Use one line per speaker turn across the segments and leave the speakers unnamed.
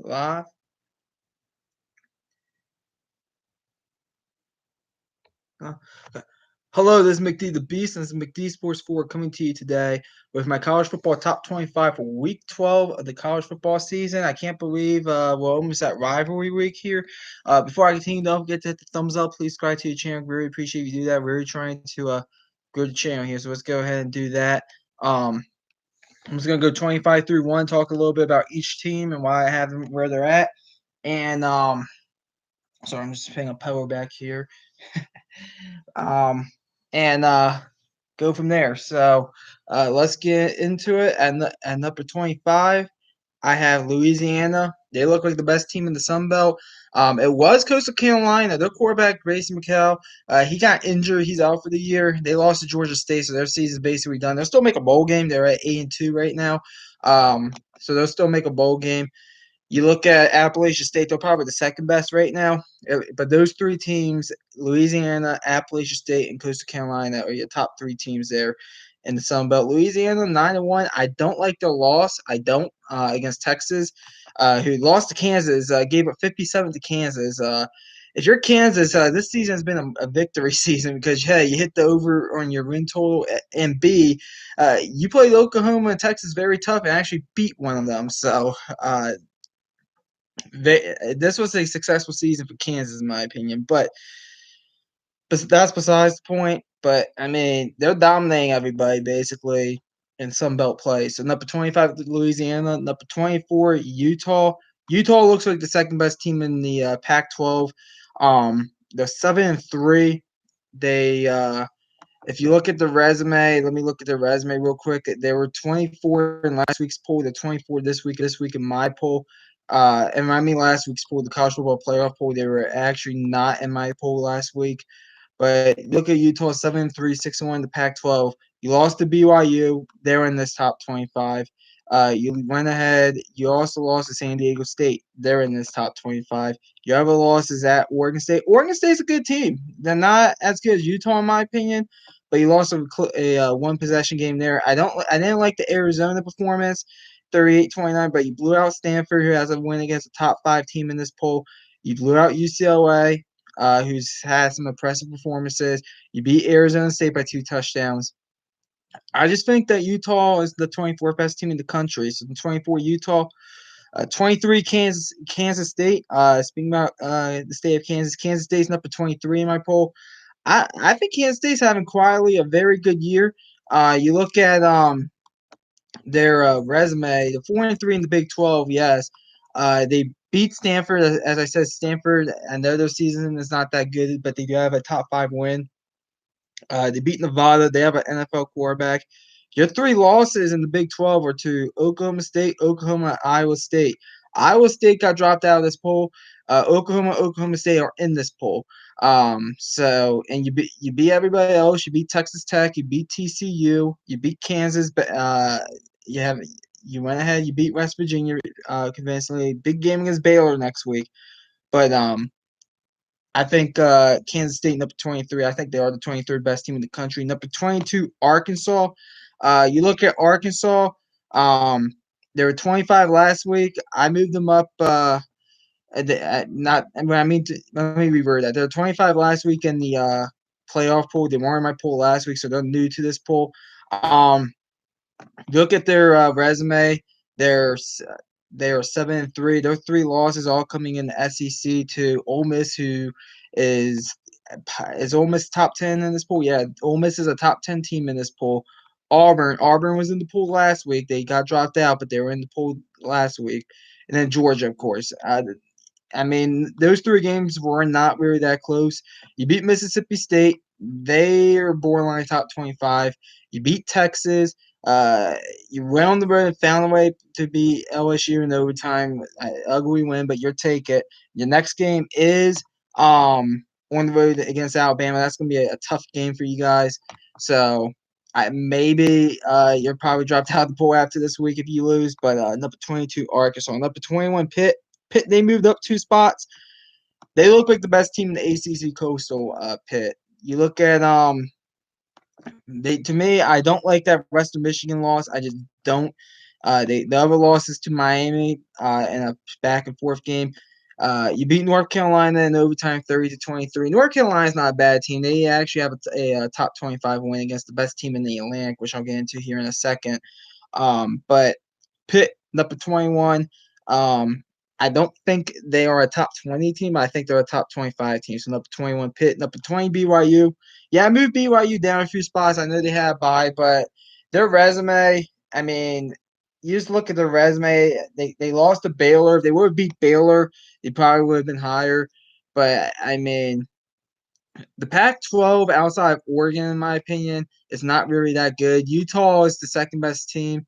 Live. Uh, Hello, this is McD the Beast, and this is McD Sports 4 coming to you today with my college football top 25 for week 12 of the college football season. I can't believe we're almost at rivalry week here. Before I continue, don't forget to hit the thumbs up. Please subscribe to the channel. Really appreciate you do that. We're really trying to grow the channel here, so let's go ahead and do that. I'm just going to go 25 through 1, talk a little bit about each team and why I have them where they're at. And, sorry, I'm just putting a power back here. um, and go from there. So let's get into it. At number 25, I have Louisiana. They look like the best team in the Sun Belt. It was Coastal Carolina. Their quarterback, Grayson McCall, he got injured. He's out for the year. They lost to Georgia State, so their season's basically done. They'll still make a bowl game. They're at 8-2 right now. So they'll still make a bowl game. You look at Appalachian State, they're probably the second best right now. But those three teams, Louisiana, Appalachian State, and Coastal Carolina, are your top three teams there in the Sun Belt. Louisiana, 9-1. I don't like their loss. I don't against Texas, who lost to Kansas, gave up 57 to Kansas. If you're Kansas, this season has been a victory season because, hey, you hit the over on your win total, and B, you played Oklahoma and Texas very tough and actually beat one of them. So, this was a successful season for Kansas, in my opinion. But that's besides the point. But I mean, they're dominating everybody basically in Sun Belt play. So number 25, Louisiana. Number 24, Utah. Utah looks like the second best team in the Pac-12. They're 7-3. They if you look at the resume, let me look at their resume real quick. They were 24 in last week's poll. They're 24 this week in my poll. And I mean last week's poll, the college football playoff poll. They were actually not in my poll last week. But look at Utah 7-3, 6-1 in the Pac-12. You lost to BYU. They're in this top 25. You went ahead. You also lost to San Diego State. They're in this top 25. Your other loss is at Oregon State. Oregon State's a good team. They're not as good as Utah, in my opinion, but you lost a one possession game there. I didn't like the Arizona performance, 38-29, but you blew out Stanford, who has a win against a top 5 team in this poll. You blew out UCLA, who's had some impressive performances. You beat Arizona State by 2 touchdowns. I just think that Utah is the 24th best team in the country. So the 24 Utah, 23 Kansas State. Speaking about the state of Kansas, Kansas State's number 23 in my poll. I think Kansas State's having quietly a very good year. You look at their resume, the 4-3 in the Big 12. Yes, they beat Stanford. As I said, Stanford, I know their season is not that good, but they do have a top 5 win. They beat Nevada. They have an NFL quarterback. Your 3 losses in the Big 12 are to Oklahoma State, Oklahoma, and Iowa State. Iowa State got dropped out of this poll. Oklahoma State are in this poll. So and you beat everybody else. You beat Texas Tech. You beat TCU. You beat Kansas. But you went ahead. You beat West Virginia convincingly. Big game against Baylor next week. But I think Kansas State, number 23. I think they are the 23rd best team in the country. Number 22, Arkansas. You look at Arkansas. They were 25 last week. I moved them up. Not. Let me revert that. They were 25 last week in the playoff poll. They weren't in my poll last week, so they're new to this poll. Look at their resume. They're they are 7-3. Those 3 losses all coming in the SEC to Ole Miss, who is Ole Miss top 10 in this pool? Yeah, Ole Miss is a top 10 team in this pool. Auburn was in the pool last week. They got dropped out, but they were in the pool last week. And then Georgia, of course. I mean, those 3 games were not really that close. You beat Mississippi State. They are borderline top 25. You beat Texas. You went on the road and found a way to beat LSU in overtime. Ugly win, but you'll take it. Your next game is on the road against Alabama. That's going to be a tough game for you guys. So maybe you're probably dropped out of the pool after this week if you lose. But number 22, Arkansas. Number 21, Pitt. Pitt, they moved up 2 spots. They look like the best team in the ACC Coastal. Pitt. You look at to me, I don't like that Western Michigan loss. I just don't. The other losses to Miami in a back and forth game. You beat North Carolina in overtime, 30-23. North Carolina's not a bad team. They actually have a top 25 win against the best team in the Atlantic, which I'll get into here in a second. But Pitt, number 21. I don't think they are a top 20 team. I think they're a top 25 team. So number 21 Pitt, number 20 BYU. Yeah, I moved BYU down a few spots. I know they had a bye, but their resume, I mean, you just look at their resume. They lost to Baylor. If they would have beat Baylor, they probably would have been higher. But I mean, the Pac-12 outside of Oregon, in my opinion, is not really that good. Utah is the second best team.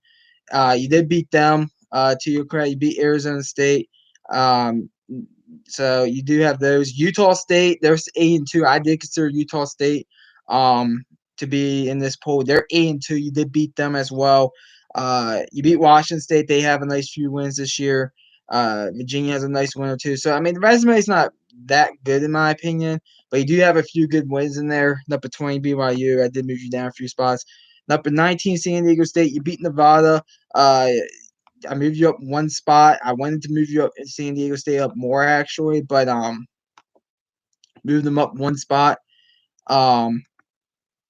You did beat them. To your credit, you beat Arizona State. Um, so you do have those. Utah State, they're 8-2. I did consider Utah State to be in this poll. They're 8-2. You did beat them as well. You beat Washington State. They have a nice few wins this year. Virginia has a nice win or two. So I mean, the resume is not that good in my opinion, but you do have a few good wins in there. Number 20 BYU. I did move you down a few spots. Number 19 San Diego State. You beat Nevada. I moved you up one spot. I wanted to move you up in San Diego State up more actually, but moved them up one spot. Um,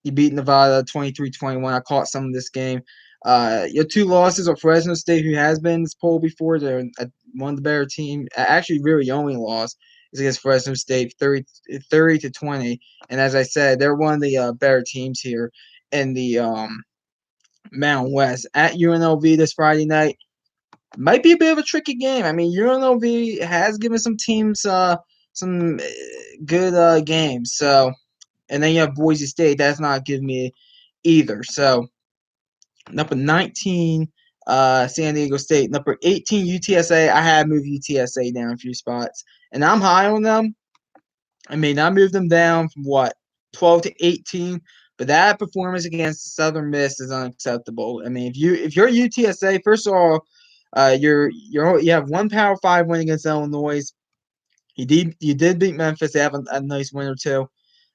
you beat Nevada 23-21. I caught some of this game. Your two losses are Fresno State, who has been in this poll before. They're one of the better team. Actually, really only loss is against Fresno State, 30-20. And as I said, they're one of the better teams here in the Mountain West. At UNLV this Friday night, might be a bit of a tricky game. I mean, UNLV has given some teams some good games. So, and then you have Boise State. That's not giving me either. So, number 19, San Diego State. Number 18, UTSA. I had moved UTSA down a few spots, and I'm high on them. I mean, I moved them down from 12 to 18. But that performance against Southern Miss is unacceptable. I mean, if you're UTSA, first of all, you have one Power Five win against Illinois. You did beat Memphis. They have a nice win or two.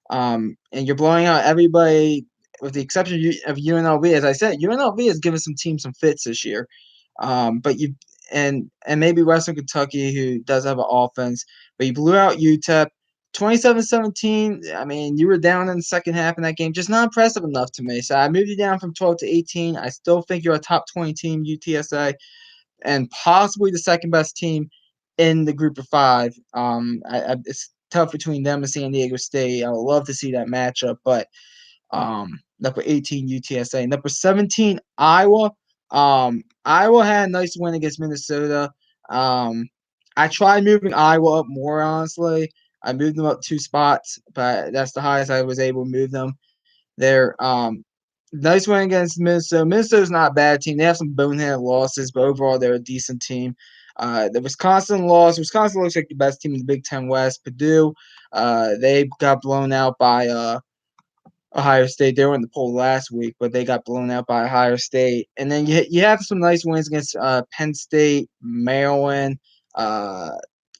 And you're blowing out everybody with the exception of UNLV. As I said, UNLV has given some teams some fits this year. But you and maybe Western Kentucky, who does have an offense, but you blew out UTEP 27-17. I mean, you were down in the second half in that game. Just not impressive enough to me. So I moved you down from 12 to 18. I still think you're a top 20 team, UTSA, and possibly the second best team in the group of five. It's tough between them and San Diego State. I would love to see that matchup, but number 18 UTSA, number 17 Iowa. Iowa had a nice win against Minnesota. I tried moving Iowa up more honestly. I moved them up two spots, but that's the highest I was able to move them. They're nice win against Minnesota. Minnesota's not a bad team. They have some boneheaded losses, but overall they're a decent team. The Wisconsin loss. Wisconsin looks like the best team in the Big Ten West. Purdue, they got blown out by Ohio State. They were in the poll last week, but they got blown out by Ohio State. And then you have some nice wins against Penn State, Maryland.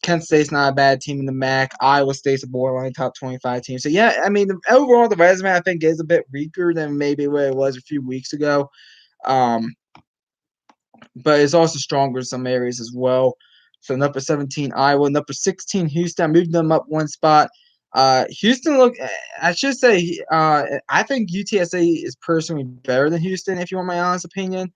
Kent State's not a bad team in the MAC. Iowa State's a borderline top 25 team. So, yeah, I mean, overall, the resume, I think, is a bit weaker than maybe where it was a few weeks ago. But it's also stronger in some areas as well. So, number 17, Iowa. Number 16, Houston. I moved them up one spot. Houston I should say, I think UTSA is personally better than Houston, if you want my honest opinion.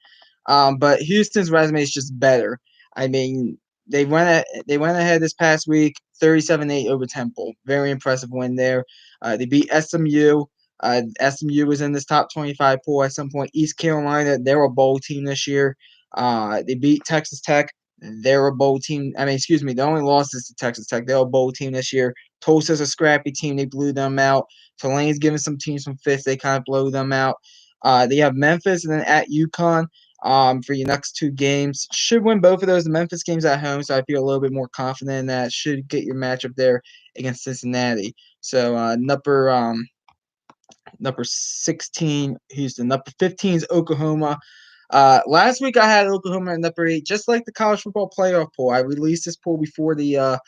But Houston's resume is just better. I mean, they went ahead this past week, 37-8 over Temple. Very impressive win there. They beat SMU. SMU was in this top 25 poll at some point. East Carolina, they're a bowl team this year. They beat Texas Tech. They're a bowl team. I mean, excuse me, the only loss is to Texas Tech. They're a bowl team this year. Tulsa's a scrappy team. They blew them out. Tulane's giving some teams some fits. They kind of blow them out. They have Memphis and then at UConn for your next two games. Should win both of those. The Memphis games at home, so I feel a little bit more confident in that. Should get your matchup there against Cincinnati. So number 16, Houston. Number 15 is Oklahoma. Last week I had Oklahoma at number 8, just like the college football playoff poll. I released this poll before the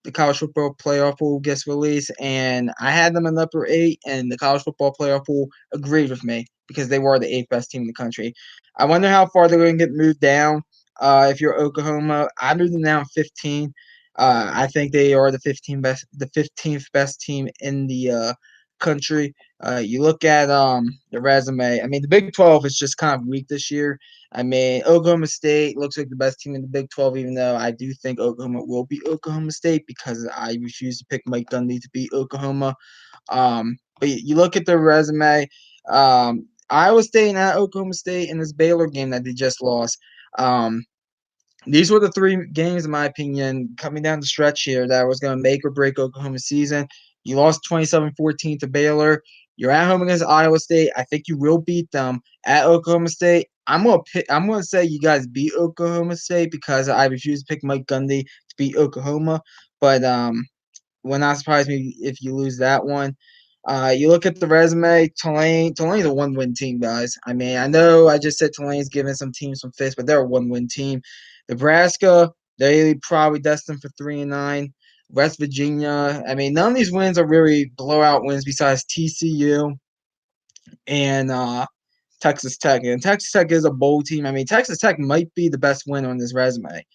the college football playoff pool gets released, and I had them in upper eight, and the college football playoff pool agreed with me because they were the eighth best team in the country. I wonder how far they're going to get moved down. If you're Oklahoma, I moved them down 15. I think they are the 15th best team in the country. You look at the resume. I mean, the Big 12 is just kind of weak this year. I mean, Oklahoma State looks like the best team in the Big 12, even though I do think Oklahoma will beat Oklahoma State because I refuse to pick Mike Gundy to beat Oklahoma. But you look at their resume. Iowa State and at Oklahoma State in this Baylor game that they just lost. These were the three games, in my opinion, coming down the stretch here that was going to make or break Oklahoma's season. You lost 27-14 to Baylor. You're at home against Iowa State. I think you will beat them. At Oklahoma State, I'm gonna say you guys beat Oklahoma State because I refuse to pick Mike Gundy to beat Oklahoma. But will not surprise me if you lose that one. You look at the resume, Tulane's a one-win team, guys. I mean, I know I just said Tulane's giving some teams some fits, but they're a one-win team. Nebraska, they probably destined for 3-9. West Virginia, I mean, none of these wins are really blowout wins besides TCU and Texas Tech. And Texas Tech is a bowl team. I mean, Texas Tech might be the best win on this resume.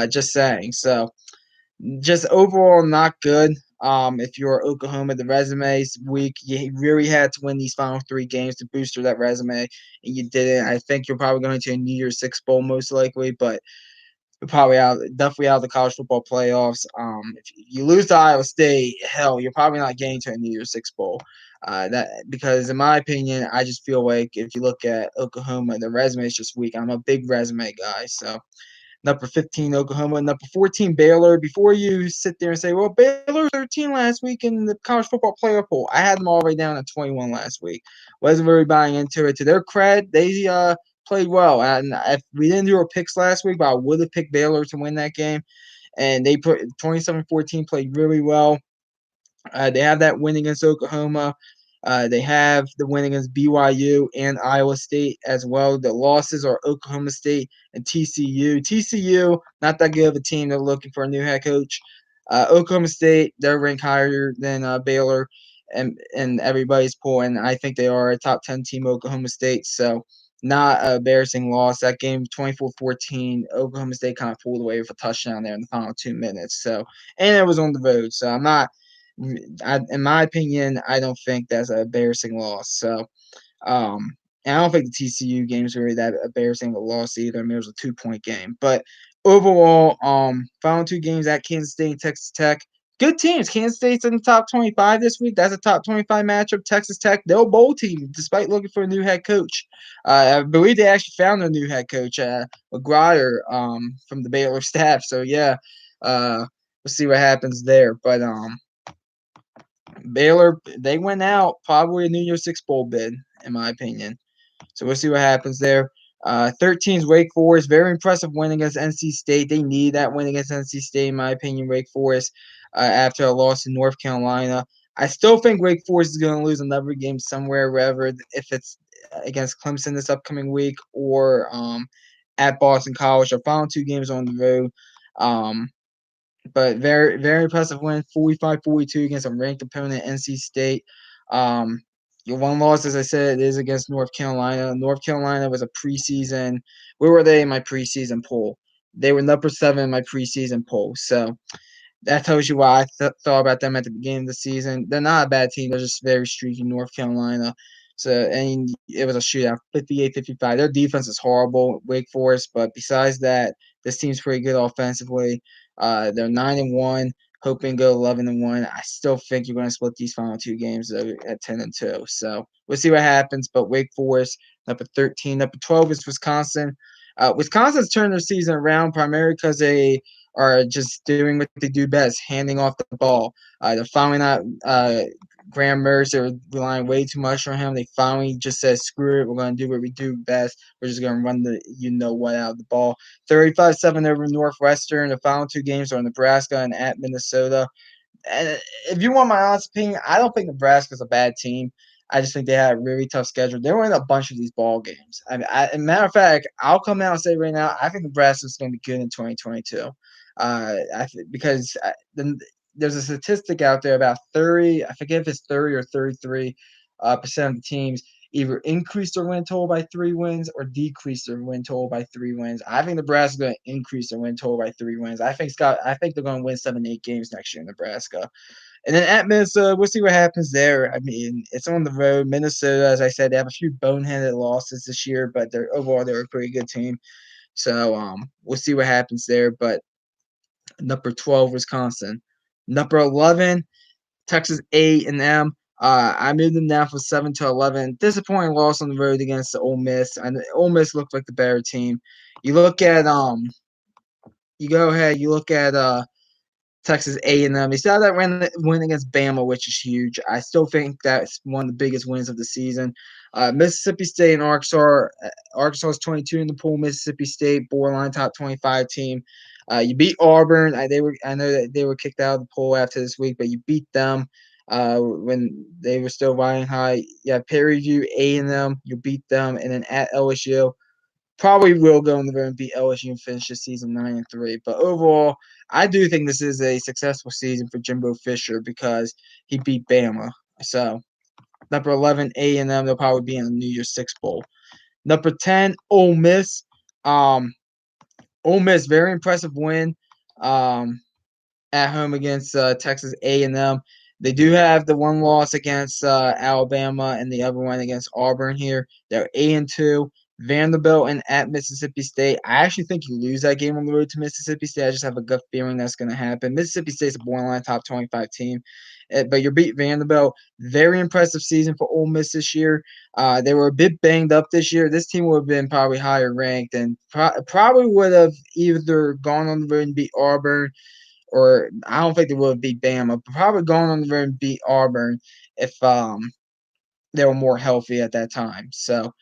Just saying. So just overall not good. If you're Oklahoma, the resume's weak. You really had to win these final three games to booster that resume, and you didn't. I think you're probably going to a New Year's Six bowl most likely, but you're probably out, definitely out of the college football playoffs. If you lose to Iowa State, hell, you're probably not getting to a New Year's Six bowl. That because in my opinion, I just feel like if you look at Oklahoma, the resume is just weak. I'm a big resume guy, so number 15 Oklahoma, number 14 Baylor. Before you sit there and say, well, Baylor 13 last week in the college football playoff poll, I had them all the way down at 21 last week. Wasn't really buying into it. To their credit, they played well. And if we didn't do our picks last week, but I would have picked Baylor to win that game. And they put 27-14, played really well. They have that win against Oklahoma. They have the win against BYU and Iowa State as well. The losses are Oklahoma State and TCU. TCU, not that good of a team. They're looking for a new head coach. Oklahoma State, they're ranked higher than Baylor and everybody's poll, and I think they are a top 10 team, Oklahoma State. So not an embarrassing loss. That game, 24-14, Oklahoma State kind of pulled away with a touchdown there in the final 2 minutes. So, and it was on the road. So I'm not in my opinion, I don't think that's an embarrassing loss. So, and I don't think the TCU game is really that embarrassing of a loss either. I mean, it was a 2-point game, but overall, final two games at Kansas State and Texas Tech. Good teams. Kansas State's in the top 25 this week. That's a top 25 matchup. Texas Tech, they're a bowl team despite looking for a new head coach. I believe they actually found a new head coach, McGuire, from the Baylor staff. So yeah, we'll see what happens there. But Baylor, they went out probably a New Year's Six bowl bid, in my opinion. So we'll see what happens there. 13's Wake Forest, very impressive win against NC State. They need that win against NC State, in my opinion. Wake Forest, after a loss to North Carolina, I still think Wake Forest is going to lose another game somewhere, wherever, if it's against Clemson this upcoming week or at Boston College. Our final two games on the road. But very, very impressive win, 45-42 against a ranked opponent, NC State. Your one loss, as I said, is against North Carolina. North Carolina was a preseason. Where were they in my preseason poll? They were number 7 in my preseason poll. So that tells you why I thought about them at the beginning of the season. They're not a bad team. They're just very streaky, North Carolina. So, and it was a shootout, 58-55. Their defense is horrible, Wake Forest. But besides that, this team's pretty good offensively. They're 9-1, hoping to go 11-1. I still think you're going to split these final two games at 10-2. So we'll see what happens. But Wake Forest, number 13. Number 12 is Wisconsin. Wisconsin's turned their season around primarily because they are just doing what they do best, handing off the ball. They're finally not Graham Mercer relying way too much on him. They finally just said, screw it, we're going to do what we do best. We're just going to run the you-know-what out of the ball. 35-7 over Northwestern. The final two games are Nebraska and at Minnesota. And if you want my honest opinion, I don't think Nebraska's a bad team. I just think they had a really tough schedule. They were in a bunch of these ball games. As a matter of fact, I'll come out and say right now, I think Nebraska's going to be good in 2022. Because there's a statistic out there about 30, I forget if it's 30 or 33 percent of the teams either increase their win total by 3 wins or decrease their win total by 3 wins. I think Nebraska's going to increase their win total by 3 wins. I think they're going to win 7, 8 games next year in Nebraska. And then at Minnesota, we'll see what happens there. I mean, it's on the road. Minnesota, as I said, they have a few boneheaded losses this year, but they're a pretty good team. So we'll see what happens there. But number 12, Wisconsin. Number 11, Texas A&M. I moved them down from 7 to 11. Disappointing loss on the road against the Ole Miss. And Ole Miss looked like the better team. You look at you go ahead. You look at Texas A&M. They still have that win against Bama, which is huge. I still think that's one of the biggest wins of the season. Mississippi State and Arkansas. Arkansas is 22 in the pool. Mississippi State borderline top 25 team. You beat Auburn. I know that they were kicked out of the poll after this week, but you beat them when they were still riding high. Yeah, Perry View, A&M. You beat them, and then at LSU. Probably will go on the road and beat LSU and finish the season 9-3. But overall, I do think this is a successful season for Jimbo Fisher because he beat Bama. So number 11, A&M, they'll probably be in the New Year's Six Bowl. Number 10, Ole Miss. Um, Ole Miss, very impressive win at home against Texas A&M. They do have the one loss against Alabama and the other one against Auburn here. They're 8-2. Vanderbilt and at Mississippi State. I actually think you lose that game on the road to Mississippi State. I just have a gut feeling that's going to happen. Mississippi State's a borderline top 25 team, but you beat Vanderbilt. Very impressive season for Ole Miss this year. They were a bit banged up this year. This team would have been probably higher ranked and probably would have either gone on the road and beat Auburn, or I don't think they would have beat Bama, but probably gone on the road and beat Auburn if they were more healthy at that time. So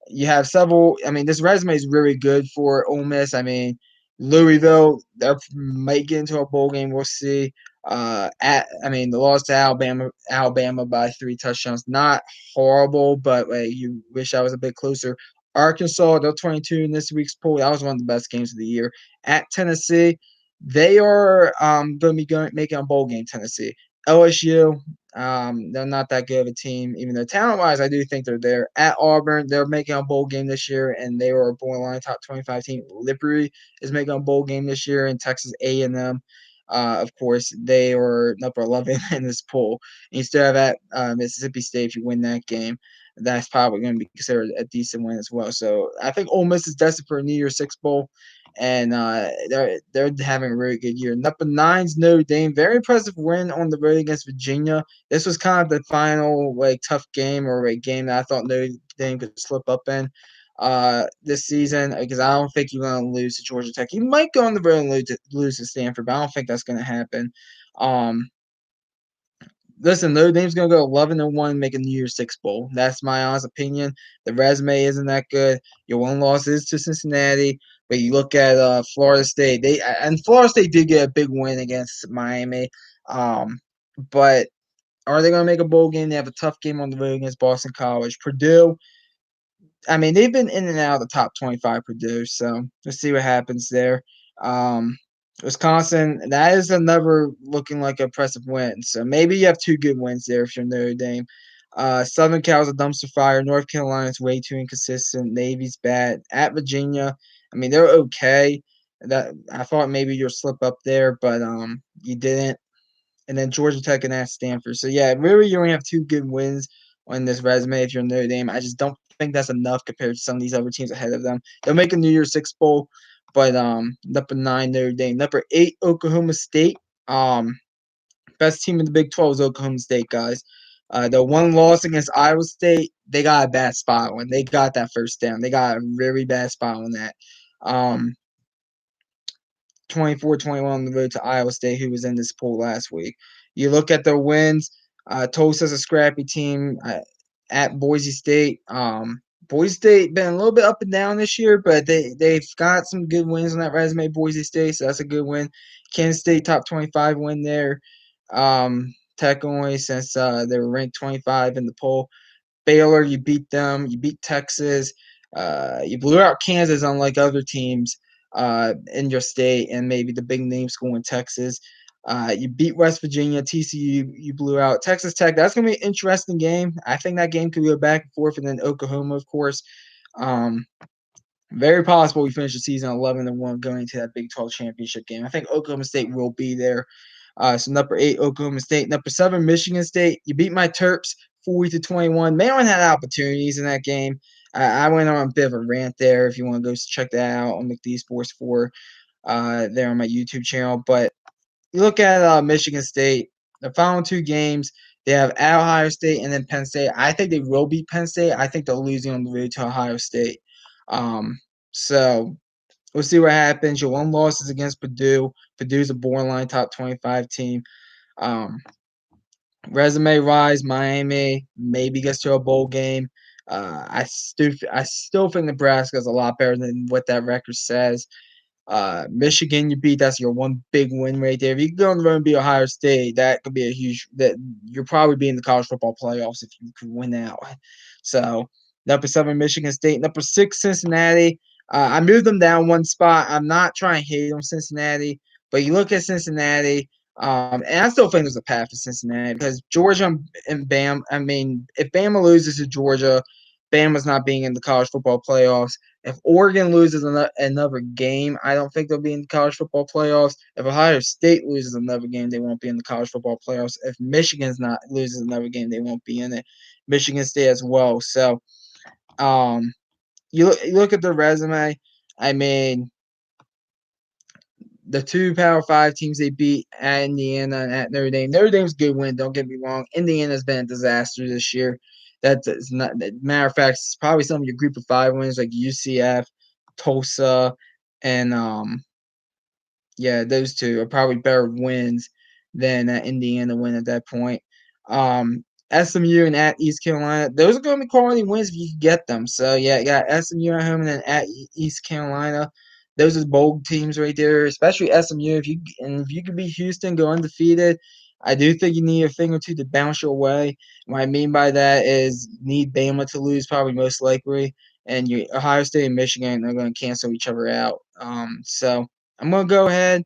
you have several. I mean, this resume is really good for Ole Miss. I mean, Louisville, they might get into a bowl game. We'll see. The loss to Alabama by 3 touchdowns, not horrible, but you wish I was a bit closer. Arkansas, they're 22 in this week's poll. That was one of the best games of the year. At Tennessee, they are going to be making a bowl game. Tennessee, LSU, they're not that good of a team, even though talent-wise, I do think they're there. At Auburn, they're making a bowl game this year, and they were a borderline top 25 team. Liberty is making a bowl game this year, and Texas A&M, of course, they are number 11 in this poll. And you still have at Mississippi State if you win that game. That's probably going to be considered a decent win as well. So I think Ole Miss is destined for a New Year's Six Bowl, and they're having a really good year. Number 9's Notre Dame, very impressive win on the road against Virginia. This was kind of the final tough game or a game that I thought Notre Dame could slip up in this season because I don't think you're going to lose to Georgia Tech. You might go on the road and lose to Stanford, but I don't think that's going to happen. Listen, Notre Dame's going to go 11-1, make a New Year's Six Bowl. That's my honest opinion. The resume isn't that good. Your one loss is to Cincinnati, but you look at Florida State. Florida State did get a big win against Miami, but are they going to make a bowl game? They have a tough game on the road against Boston College. Purdue, I mean, they've been in and out of the top 25, Purdue, so let's see what happens there. Wisconsin, that is another looking like an impressive win. So maybe you have 2 good wins there if you're Notre Dame. Southern Cal's a dumpster fire. North Carolina's way too inconsistent. Navy's bad. At Virginia, I mean, they're okay. That I thought maybe you'll slip up there, but you didn't. And then Georgia Tech and at Stanford. So yeah, really you only have 2 good wins on this resume if you're Notre Dame. I just don't think that's enough compared to some of these other teams ahead of them. They'll make a New Year's Six Bowl, but number 9 Notre Dame. Number 8 Oklahoma State. Best team in the Big 12 is Oklahoma State, guys. The one loss against Iowa State, they got a bad spot when they got that first down. They got a very bad spot on that. 24-21 on the road to Iowa State, who was in this poll last week. You look at their wins. Tulsa's a scrappy team at Boise State. Boise State been a little bit up and down this year, but they've got some good wins on that resume. Boise State, so that's a good win. Kansas State top 25 win there. Tech only since they were ranked 25 in the poll. Baylor, you beat them. You beat Texas. You blew out Kansas, unlike other teams in your state, and maybe the big name school in Texas. You beat West Virginia. TCU, you blew out Texas Tech. That's going to be an interesting game. I think that game could go back and forth, and then Oklahoma, of course. Very possible we finish the season 11-1 going into that Big 12 championship game. I think Oklahoma State will be there. So number 8, Oklahoma State. Number 7, Michigan State. You beat my Terps 40-21. Maryland had opportunities in that game. I went on a bit of a rant there. If you want to go check that out on McD Sports 4 there on my YouTube channel. But you look at Michigan State, the following 2 games, they have at Ohio State and then Penn State. I think they will beat Penn State. I think they'll lose on the road to Ohio State. So we'll see what happens. Your one loss is against Purdue. Purdue's a borderline top 25 team. Resume rise, Miami maybe gets to a bowl game. I still think Nebraska is a lot better than what that record says. Michigan, you beat. That's your one big win right there. If you can go on the road and beat Ohio State, that could be a huge. That you'll probably be in the college football playoffs if you could win out. So number 7, Michigan State. Number 6, Cincinnati. I moved them down one spot. I'm not trying to hate on Cincinnati, but you look at Cincinnati, and I still think there's a path for Cincinnati because Georgia and Bam. I mean, if Bama loses to Georgia, Bama's not being in the college football playoffs. If Oregon loses another game, I don't think they'll be in the college football playoffs. If Ohio State loses another game, they won't be in the college football playoffs. If Michigan's not loses another game, they won't be in it. Michigan State as well. So, you look at the resume. I mean, the 2 Power 5 teams they beat at Indiana and at Notre Dame. Notre Dame's a good win. Don't get me wrong. Indiana's been a disaster this year. That's not. Matter of fact, it's probably some of your Group of 5 wins like UCF, Tulsa, and yeah, those 2 are probably better wins than that Indiana win at that point. SMU and at East Carolina, those are going to be quality wins if you can get them. So yeah, you got SMU at home and then at East Carolina. Those are bold teams right there, especially SMU. If you could beat Houston, go undefeated, I do think you need a thing or two to bounce your way. What I mean by that is you need Bama to lose, probably most likely, and Ohio State and Michigan are going to cancel each other out. So I'm going to go ahead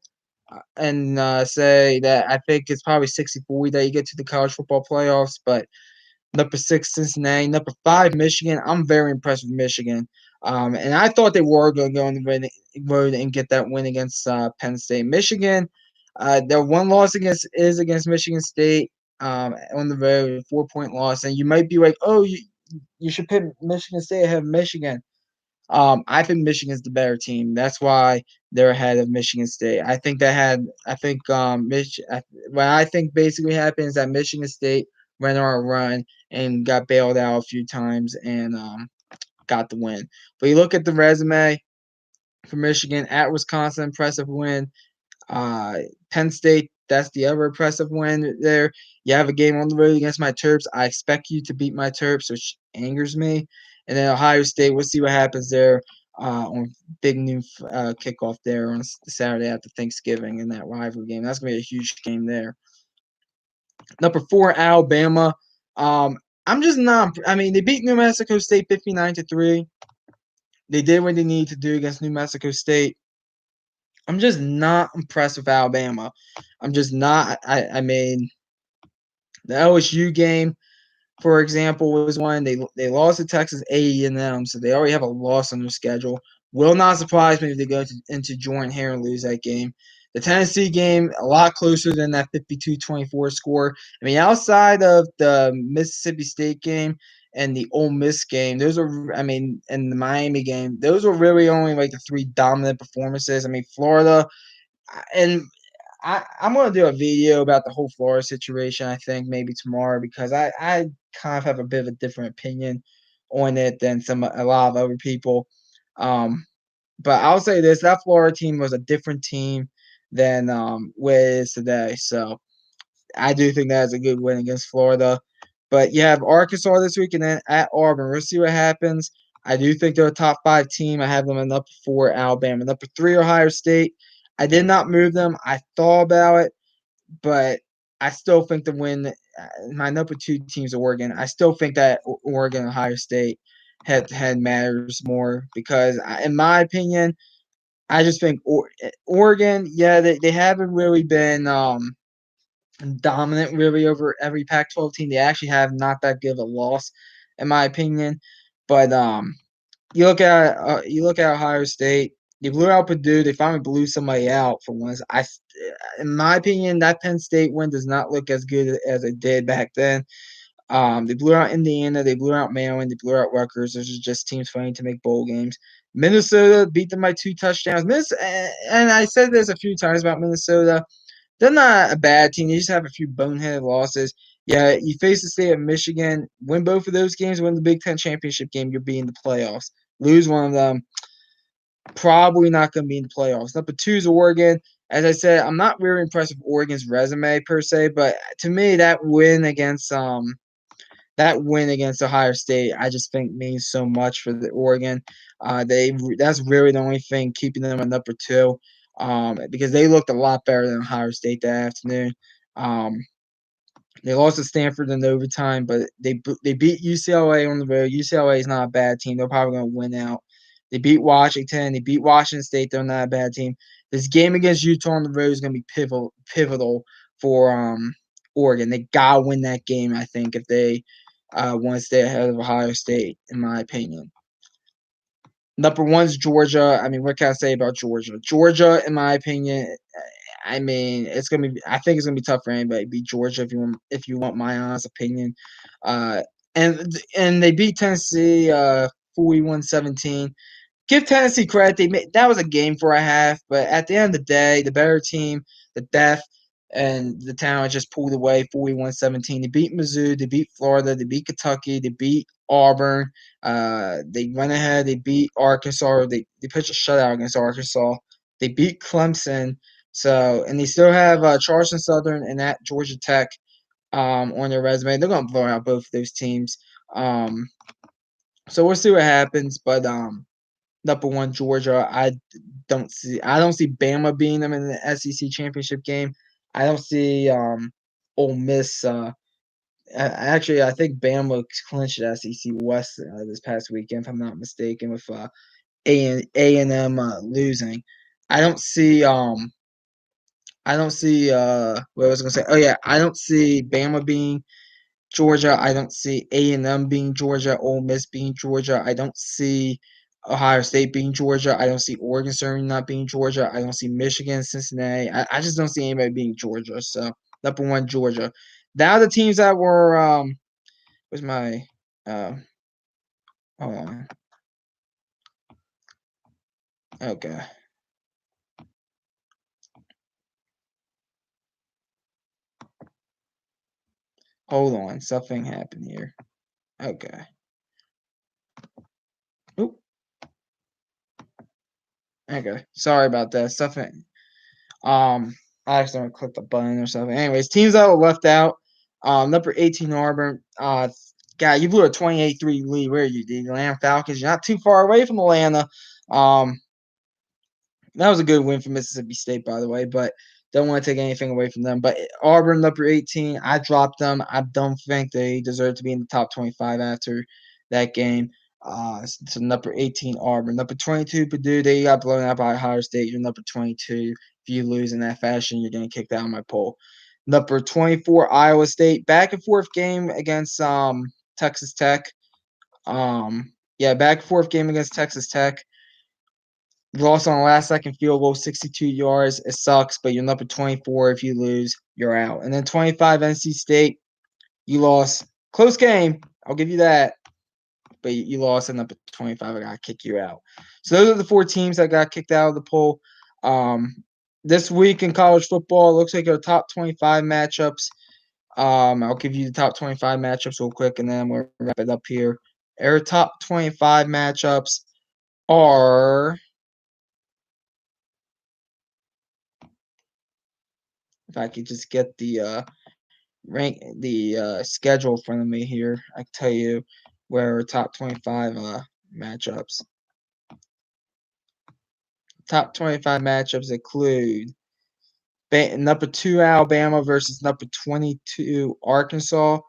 and say that I think it's probably 60-40 that you get to the college football playoffs. But number 6, Cincinnati. Number 5, Michigan. I'm very impressed with Michigan. And I thought they were going to go on the road and get that win against Penn State. Michigan, their one loss against Michigan State on the road, a 4-point loss. And you might be like, oh, you should put Michigan State ahead of Michigan. I think Michigan's the better team. That's why they're ahead of Michigan State. I think what I think basically happened is that Michigan State ran on a run and got bailed out a few times and got the win. But you look at the resume for Michigan at Wisconsin, impressive win. Penn State, that's the other impressive win there. You have a game on the road against my Terps. I expect you to beat my Terps, which angers me. And then Ohio State, we'll see what happens there on big new kickoff there on Saturday after Thanksgiving in that rivalry game. That's going to be a huge game there. Number 4, Alabama. I'm just not. I mean, they beat New Mexico State 59-3. They did what they needed to do against New Mexico State. I'm just not impressed with Alabama. I'm just not. I mean, the LSU game, for example, was one they lost to Texas A&M, so they already have a loss on their schedule. Will not surprise me if they go into Jordan Hare and lose that game. The Tennessee game, a lot closer than that 52-24 score. I mean, outside of the Mississippi State game and the Ole Miss game, and the Miami game, those were really only like the 3 dominant performances. I mean, Florida, and I'm going to do a video about the whole Florida situation, I think, maybe tomorrow, because I kind of have a bit of a different opinion on it than a lot of other people. But I'll say this, that Florida team was a different team than what it is today. So I do think that's a good win against Florida. But you have Arkansas this week and then at Auburn. We'll see what happens. I do think they're a top 5 team. I have them in number 4, Alabama. Number 3, Ohio State. I did not move them. I thought about it, but I still think the win. My number 2 team's Oregon. I still think that Oregon and Ohio State head-to-head matters more because, in my opinion, I just think Oregon. Yeah, they haven't really been dominant really over every Pac-12 team. They actually have not that good of a loss, in my opinion. But you look at Ohio State. They blew out Purdue. They finally blew somebody out for once. In my opinion, that Penn State win does not look as good as it did back then. They blew out Indiana. They blew out Maryland. They blew out Rutgers. Those are just teams fighting to make bowl games. Minnesota beat them by 2 touchdowns. And I said this a few times about Minnesota. They're not a bad team. They just have a few boneheaded losses. Yeah, you face the state of Michigan, win both of those games, win the Big Ten championship game, you'll be in the playoffs. Lose one of them, probably not going to be in the playoffs. Number 2 is Oregon. As I said, I'm not really impressed with Oregon's resume per se, but to me, that win against Ohio State, I just think means so much for the Oregon. That's really the only thing keeping them at number 2, because they looked a lot better than Ohio State that afternoon. They lost to Stanford in overtime, but they beat UCLA on the road. UCLA is not a bad team. They're probably going to win out. They beat Washington. They beat Washington State. They're not a bad team. This game against Utah on the road is going to be pivotal for Oregon. They gotta win that game. I think if they want to stay ahead of Ohio State, in my opinion. Number 1 is Georgia. I mean, what can I say about Georgia? Georgia, in my opinion, I mean, it's gonna be. I think it's gonna be tough for anybody to beat Georgia if you want my honest opinion. Uh, and they beat Tennessee 41-17. Give Tennessee credit. That was a game for a half, but at the end of the day, the better team, the depth, and the talent just pulled away 41-17. They beat Mizzou. They beat Florida. They beat Kentucky. They beat Auburn. They went ahead. They beat Arkansas. They pitched a shutout against Arkansas. They beat Clemson. So, and they still have Charleston Southern and at Georgia Tech on their resume. They're going to blow out both of those teams. So we'll see what happens. But number 1 Georgia, I don't see Bama beating them in the SEC championship game. I don't see Ole Miss. Actually, I think Bama clinched the SEC West this past weekend, if I'm not mistaken, with A&M losing. I don't see what was I gonna say? Oh yeah, I don't see Bama being Georgia. I don't see A&M being Georgia. Ole Miss being Georgia. I don't see Ohio State being Georgia. I don't see Oregon certainly not being Georgia. I don't see Michigan, Cincinnati. I just don't see anybody being Georgia. So number 1 Georgia. Now the teams that were where's my hold on. Okay. Hold on. Something happened here. Okay. Oop. Okay. Sorry about that. Something. I accidentally clicked the button or something. Anyways, teams that were left out. Number 18 Auburn. God, you blew a 28-3 lead. Where are you, the Atlanta Falcons? You're not too far away from Atlanta. That was a good win for Mississippi State, by the way, but don't want to take anything away from them. But Auburn, number 18, I dropped them. I don't think they deserve to be in the top 25 after that game. So number 18, Auburn. Number 22, Purdue. They got blown out by Ohio State. You're number 22. If you lose in that fashion, you're getting kicked out of my poll. Number 24, Iowa State. Back and forth game against Texas Tech. Back and forth game against Texas Tech. You lost on a last second field goal, 62 yards. It sucks, but you're number 24. If you lose, you're out. And then 25, NC State. You lost. Close game. I'll give you that. But you lost at number 25. I got to kick you out. So those are the 4 teams that got kicked out of the poll. This week in college football, it looks like our top 25 matchups. I'll give you the top 25 matchups real quick, and then we'll wrap it up here. Our top 25 matchups are – if I could just get the schedule in front of me here, I can tell you where our top 25 matchups. Top 25 matchups include Number 2 Alabama versus number 22 Arkansas.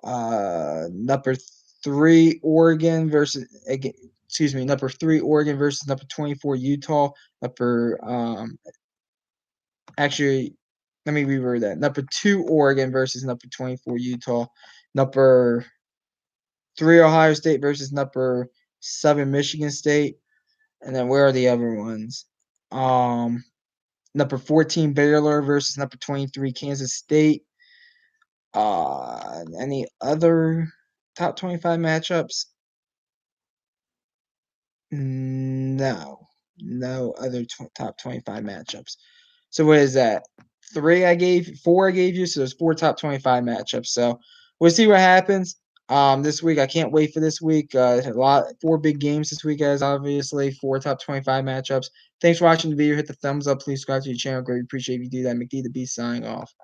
Number 3 Oregon versus number 3 Oregon versus number 24 Utah. Number actually, let me reword that. Number 2 Oregon versus number 24 Utah. Number 3 Ohio State versus number 7 Michigan State. And then where are the other ones? Number 14 Baylor versus number 23 Kansas State. Any other top 25 matchups? No. No other top 25 matchups. So what is that? 4 I gave you, so there's 4 top 25 matchups. So we'll see what happens. This week I can't wait for this week. 4 big games this week, guys. Obviously, 4 top 25 matchups. Thanks for watching the video. Hit the thumbs up. Please subscribe to the channel. Greatly appreciate if you do that. McD the Beast signing off.